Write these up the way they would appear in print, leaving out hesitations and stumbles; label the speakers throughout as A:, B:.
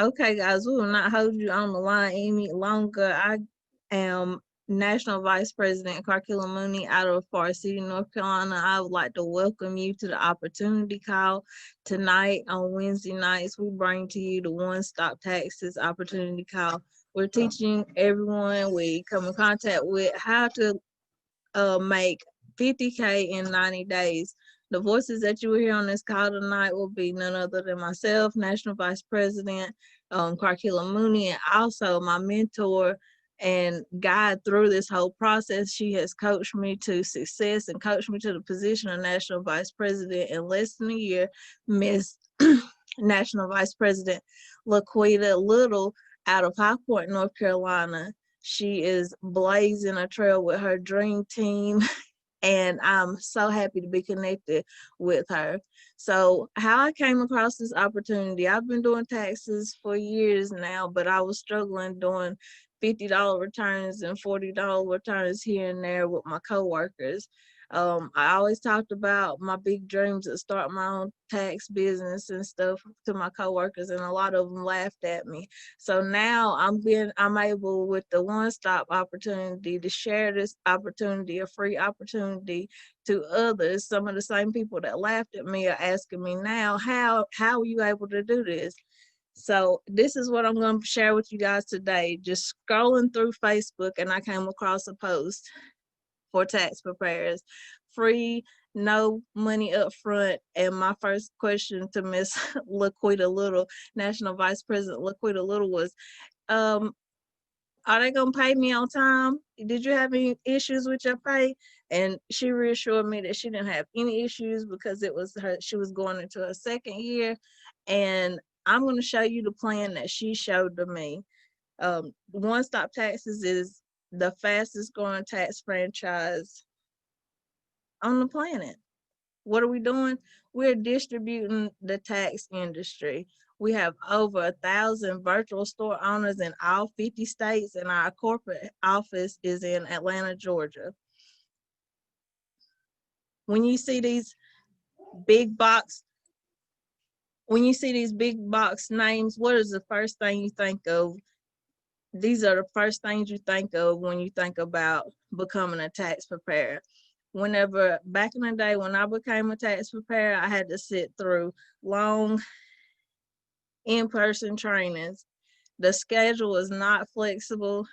A: Okay, guys, we will not hold you on the line any longer. I am National Vice President Carkilla Mooney out of Forest City, North Carolina. I would like to welcome you to the Opportunity Call. Tonight on Wednesday nights, we bring to you the One Stop Taxes Opportunity Call. We're teaching everyone we come in contact with how to make 50K in 90 days. The voices that you will hear on this call tonight will be none other than myself, National Vice President Carkilla Mooney, and also my mentor and guide through this whole process. She has coached me to success and coached me to the position of National Vice President in less than a year, Miss National Vice President Laquita Little out of High Point, North Carolina. She is blazing a trail with her dream team, and I'm so happy to be connected with her. So, how I came across this opportunity, I've been doing taxes for years now, but I was struggling doing $50 returns and $40 returns here and there with my coworkers. I always talked about my big dreams to start my own tax business and stuff to my coworkers, and a lot of them laughed at me. So now I'm able with the One Stop opportunity to share this opportunity, a free opportunity to others. Some of the same people that laughed at me are asking me now, how are you able to do this? So this is what I'm going to share with you guys today. Just scrolling through Facebook, and I came across a post for tax preparers, free, no money up front. And my first question to Miss Laquita Little, National Vice President Laquita Little, was, are they gonna pay me on time? Did you have any issues with your pay? And she reassured me that she didn't have any issues because it was her, she was going into her second year. And I'm gonna show you the plan that she showed to me. One Stop Taxes is the fastest growing tax franchise on the planet. What are we doing? We're distributing the tax industry. We have over 1,000 virtual store owners in all 50 states, and our corporate office is in Atlanta, Georgia. When you see these big box, when you see these big box names, what is the first thing you think of? These are the first things you think of when you think about becoming a tax preparer. Whenever back in the day when I became a tax preparer, I had to sit through long in-person trainings. The schedule was not flexible.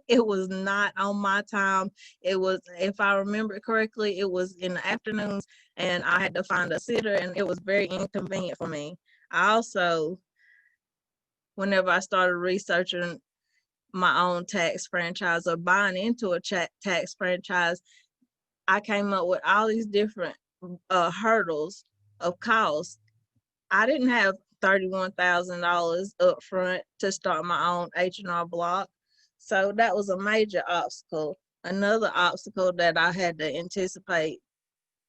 A: It was not on my time. It was, if I remember correctly, it was in the afternoons, and I had to find a sitter, and it was very inconvenient for me. I also, whenever I started researching my own tax franchise or buying into a tax franchise, I came up with all these different hurdles of cost. I didn't have $31,000 up front to start my own H&R Block. So that was a major obstacle. Another obstacle that I had to anticipate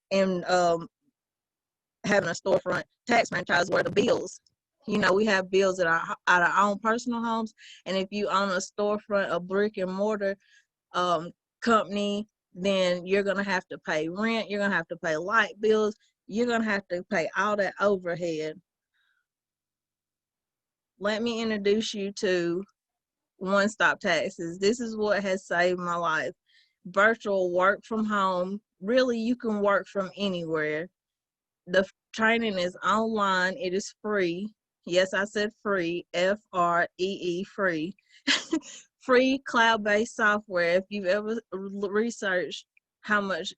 A: in having a storefront tax franchise were the bills. You know, we have bills at our own personal homes, and if you own a storefront, a brick and mortar company, then you're gonna have to pay rent, you're gonna have to pay light bills, you're gonna have to pay all that overhead. Let me introduce you to One Stop Taxes. This is what has saved my life. Virtual work from home. Really, you can work from anywhere. The training is online. It is free. Yes, I said free. FREE, free. Free cloud-based software. If you've ever researched how much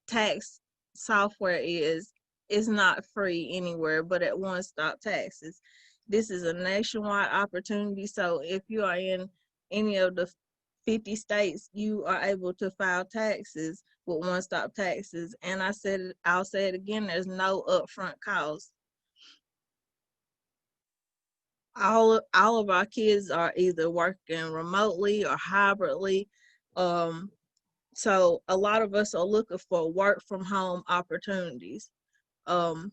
A: tax software is, it's not free anywhere but at One Stop Taxes. This is a nationwide opportunity, so if you are in any of the 50 states, you are able to file taxes with One Stop Taxes. And I'll say it again, there's no upfront cost. All of our kids are either working remotely or hybridly. So a lot of us are looking for work from home opportunities. One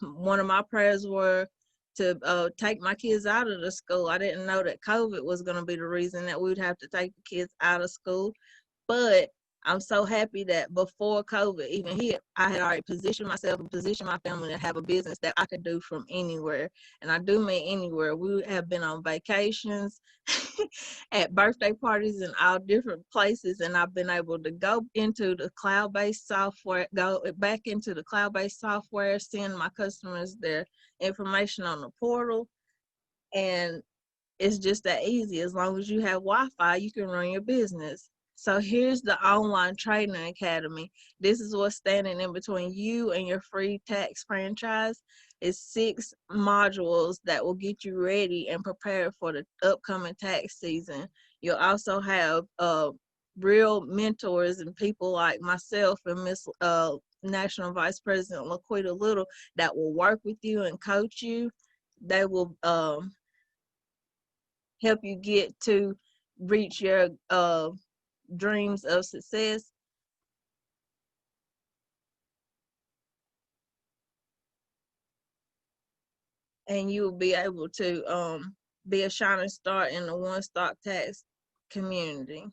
A: of my prayers were to take my kids out of the school. I didn't know that COVID was going to be the reason that we'd have to take the kids out of school, but I'm so happy that before COVID even hit, I had already positioned myself and positioned my family to have a business that I could do from anywhere. And I do mean anywhere. We have been on vacations, at birthday parties in all different places, and I've been able to go into the cloud-based software, go back into the cloud-based software, send my customers their information on the portal, and it's just that easy. As long as you have Wi-Fi, you can run your business. So here's the online training academy. This is what's standing in between you and your free tax franchise. It's 6 modules that will get you ready and prepared for the upcoming tax season. You'll also have real mentors and people like myself and Miss National Vice President LaQuita Little that will work with you and coach you. They will help you get to reach your dreams of success. And you will be able to be a shining star in the OneStop tax community.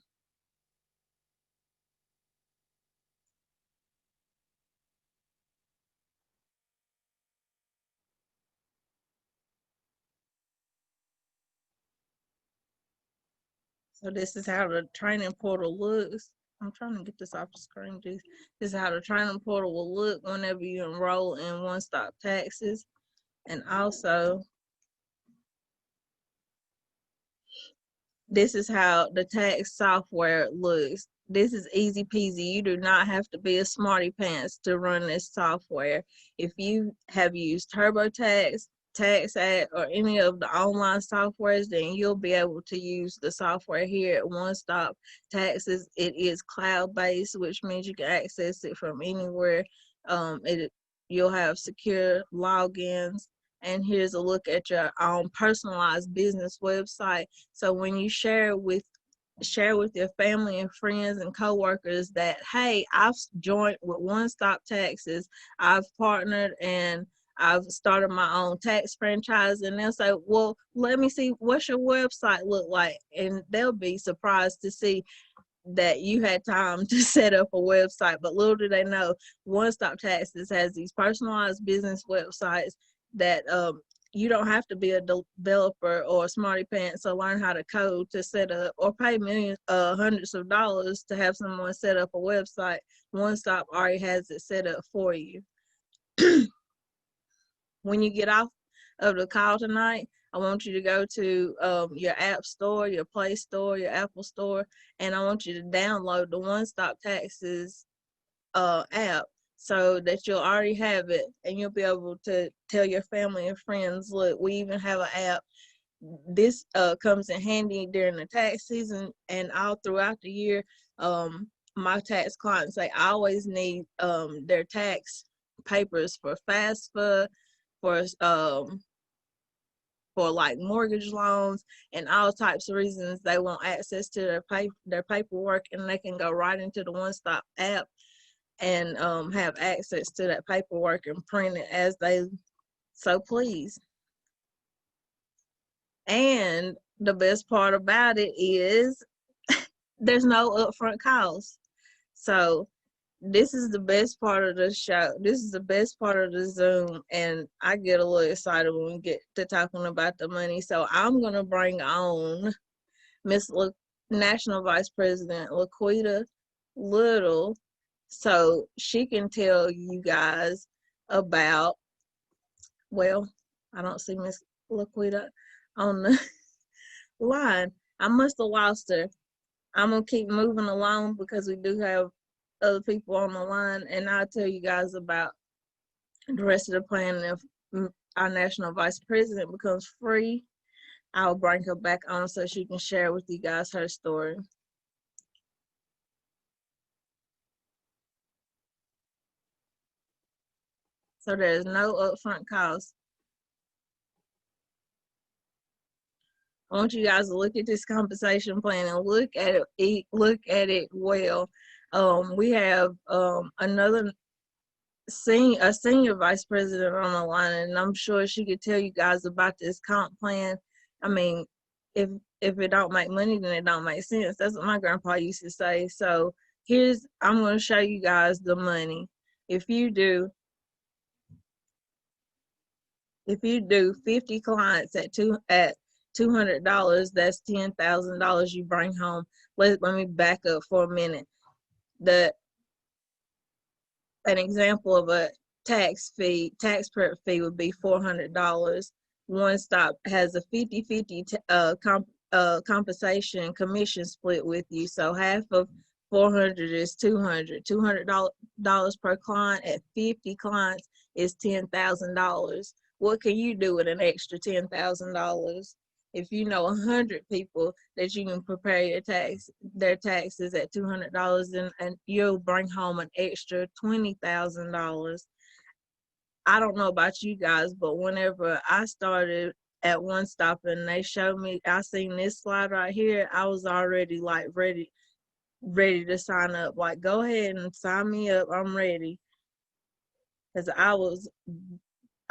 A: So this is how the training portal looks. I'm trying to get this off the screen. This is how the training portal will look whenever you enroll in OneStop Taxes. And also, this is how the tax software looks. This is easy peasy. You do not have to be a smarty pants to run this software. If you have used TurboTax, TaxAct, or any of the online softwares, then you'll be able to use the software here at OneStop Taxes. It is cloud-based, which means you can access it from anywhere. You'll have secure logins. And here's a look at your own personalized business website. So when you share with your family and friends and coworkers that, hey, I've joined with OneStop Taxes, I've partnered and I've started my own tax franchise, and they'll say, well, let me see, what's your website look like? And they'll be surprised to see that you had time to set up a website. But little do they know, OneStop Taxes has these personalized business websites that you don't have to be a developer or a smarty pants to learn how to code to set up, or pay millions, hundreds of dollars to have someone set up a website. OneStop already has it set up for you. When you get off of the call tonight, I want you to go to your app store, your Play Store, your Apple Store, and I want you to download the OneStop Taxes app so that you'll already have it, and you'll be able to tell your family and friends, look, we even have an app. This comes in handy during the tax season and all throughout the year. My tax clients, they always need their tax papers for FAFSA, for like mortgage loans and all types of reasons. They want access to their paperwork, and they can go right into the OneStop app and have access to that paperwork and print it as they so please. And the best part about it is there's no upfront cost. So this is the best part of the show. This is the best part of the Zoom, and I get a little excited when we get to talking about the money. So I'm gonna bring on Miss National Vice President LaQuita Little, so she can tell you guys about. Well, I don't see Miss LaQuita on the line. I must have lost her. I'm gonna keep moving along because we do have other people on the line, and I'll tell you guys about the rest of the plan. If our national vice president becomes free, I'll bring her back on so she can share with you guys her story. So there's no upfront cost. I want you guys to look at this compensation plan and look at it well. We have another senior vice president on the line, and I'm sure she could tell you guys about this comp plan. I mean, if it don't make money, then it don't make sense. That's what my grandpa used to say. So I'm going to show you guys the money. If you do 50 clients at $200, that's $10,000 you bring home. Let me back up for a minute. An example of a tax prep fee would be $400. OneStop has a 50-50 compensation commission split with you. So half of 400 is $200 per client. At 50 clients is $10,000. What can you do with an extra $10,000? If you know 100 people that you can prepare their taxes at $200, and you'll bring home an extra $20,000. I don't know about you guys, but whenever I started at OneStop and they showed me, I seen this slide right here, I was already like ready to sign up. Like, go ahead and sign me up. I'm ready. Because I was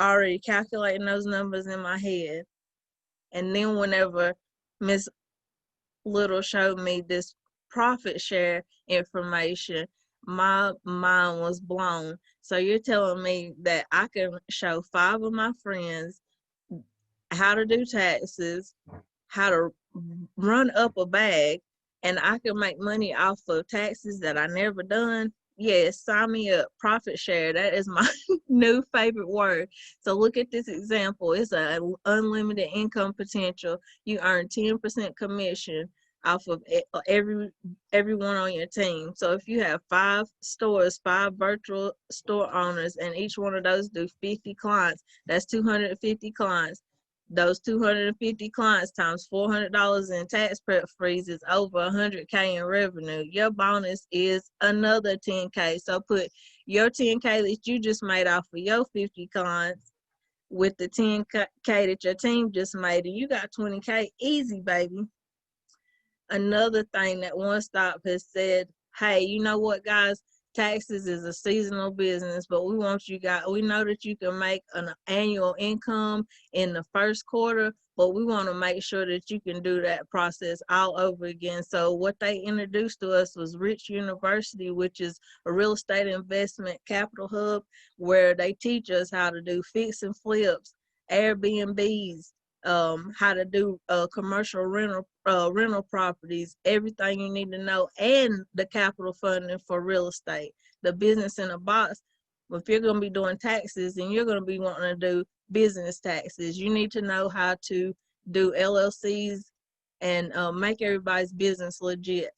A: already calculating those numbers in my head. And then whenever Miss Little showed me this profit share information, my mind was blown. So you're telling me that I can show 5 of my friends how to do taxes, how to run up a bag, and I can make money off of taxes that I never done? Yes, sign me up. Profit share, that is my new favorite word. So look at this example. It's an unlimited income potential. You earn 10% commission off of everyone on your team. So if you have 5 stores, 5 virtual store owners, and each one of those do 50 clients, that's 250 clients. Those 250 clients times $400 in tax prep fees is over $100K in revenue. Your bonus is another $10K. So put your $10K that you just made off of your 50 clients with the $10K that your team just made, and you got $20K easy, baby. Another thing that OneStop has said, hey, you know what, guys? Taxes is a seasonal business, but we know that you can make an annual income in the first quarter, but we want to make sure that you can do that process all over again. So what they introduced to us was Rich University, which is a real estate investment capital hub, where they teach us how to do fix and flips, Airbnbs, how to do commercial rental properties, everything you need to know, and the capital funding for real estate, the business in a box. If you're going to be doing taxes and you're going to be wanting to do business taxes, you need to know how to do LLCs and make everybody's business legit.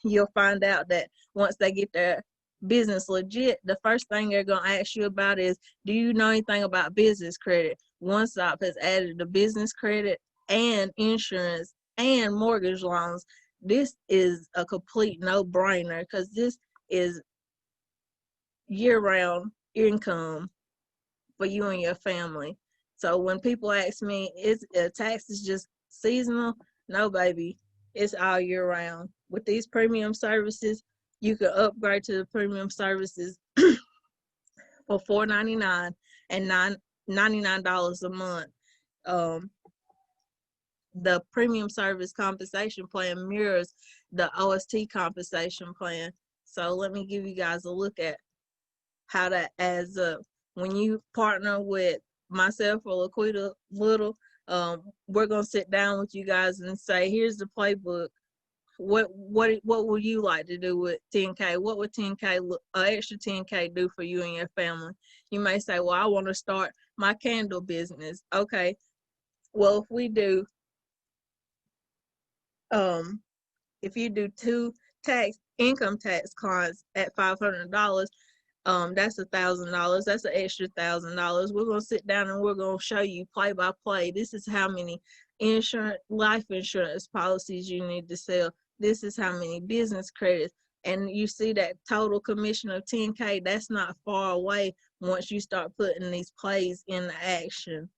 A: You'll find out that once they get their business legit, the first thing they're going to ask you about is, do you know anything about business credit? OneStop has added the business credit and insurance and mortgage loans. This is a complete no-brainer because this is year-round income for you and your family. So when people ask me, is taxes just seasonal? No, baby, it's all year round. With these premium services, you can upgrade to the premium services for $4.99 and $99 a month. The premium service compensation plan mirrors the OST compensation plan. So let me give you guys a look at how that adds up. When you partner with myself or Laquita Little, we're gonna sit down with you guys and say, here's the playbook. What would you like to do with 10K? What would 10K, extra 10K do for you and your family? You may say, well, I want to start my candle business. Okay, well, if you do 2 income tax clients at $500, that's $1,000. That's an extra $1,000. We're gonna sit down and we're gonna show you play by play. This is how many life insurance policies you need to sell. This is how many business credits. And you see that total commission of 10K, that's not far away once you start putting these plays into action.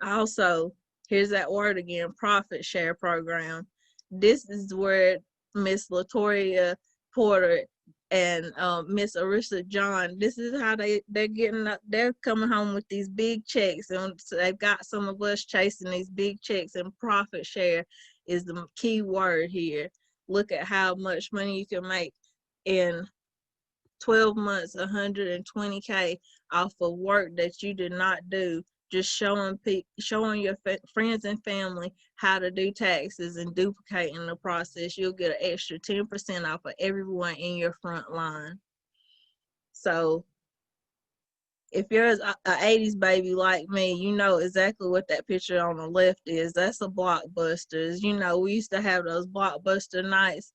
A: Also, here's that word again, profit share program. This is where Miss Latoya Porter and Miss Arissa John, this is how they're coming home with these big checks, and so they've got some of us chasing these big checks, and profit share is the key word here. look at how much money you can make in 12 months, 120K off of work that you did not do, just showing your friends and family how to do taxes and duplicating the process. You'll get an extra 10% off of everyone in your front line. So if you're a 80s baby like me, you know exactly what that picture on the left is. That's a Blockbusters. You know, we used to have those Blockbuster nights,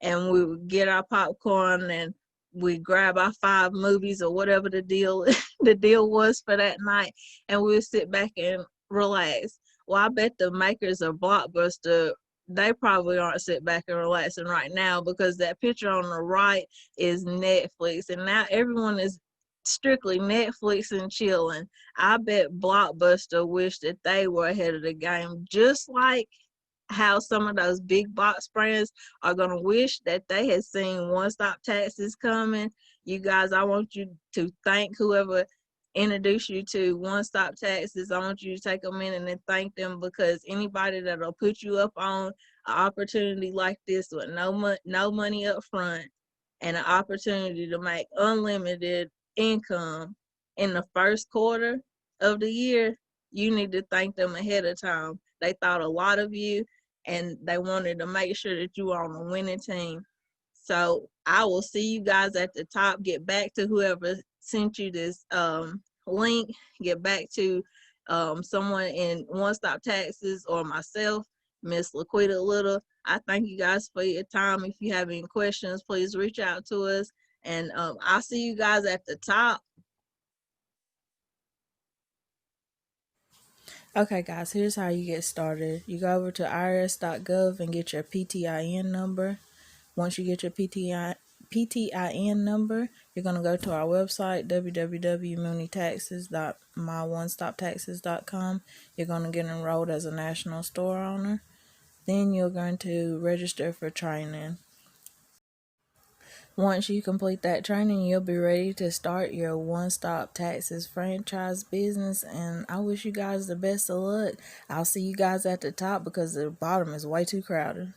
A: and we would get our popcorn and we grab our 5 movies or whatever the deal the deal was for that night, and we would sit back and relax. Well, I bet the makers of Blockbuster, they probably aren't sitting back and relaxing right now, because that picture on the right is Netflix, and now everyone is strictly Netflix and chilling. I bet Blockbuster wish that they were ahead of the game, just like how some of those big box brands are going to wish that they had seen one-stop taxes coming. You guys, I want you to thank whoever introduced you to one-stop taxes. I want you to take a minute and thank them, because anybody that'll put you up on an opportunity like this with no money up front and an opportunity to make unlimited income in the first quarter of the year, you need to thank them ahead of time. They thought a lot of you, and they wanted to make sure that you were on the winning team. So I will see you guys at the top. Get back to whoever sent you this link. Get back to someone in One Stop Taxes or myself, Miss Laquita Little. I thank you guys for your time. If you have any questions, please reach out to us. And I'll see you guys at the top.
B: Okay, guys, here's how you get started. You go over to irs.gov and get your PTIN number. Once you get your PTIN number, you're going to go to our website, www.moonitaxes.myonestoptaxes.com. You're going to get enrolled as a national store owner. Then you're going to register for training. Once you complete that training, you'll be ready to start your one-stop taxes franchise business, and I wish you guys the best of luck. I'll see you guys at the top because the bottom is way too crowded.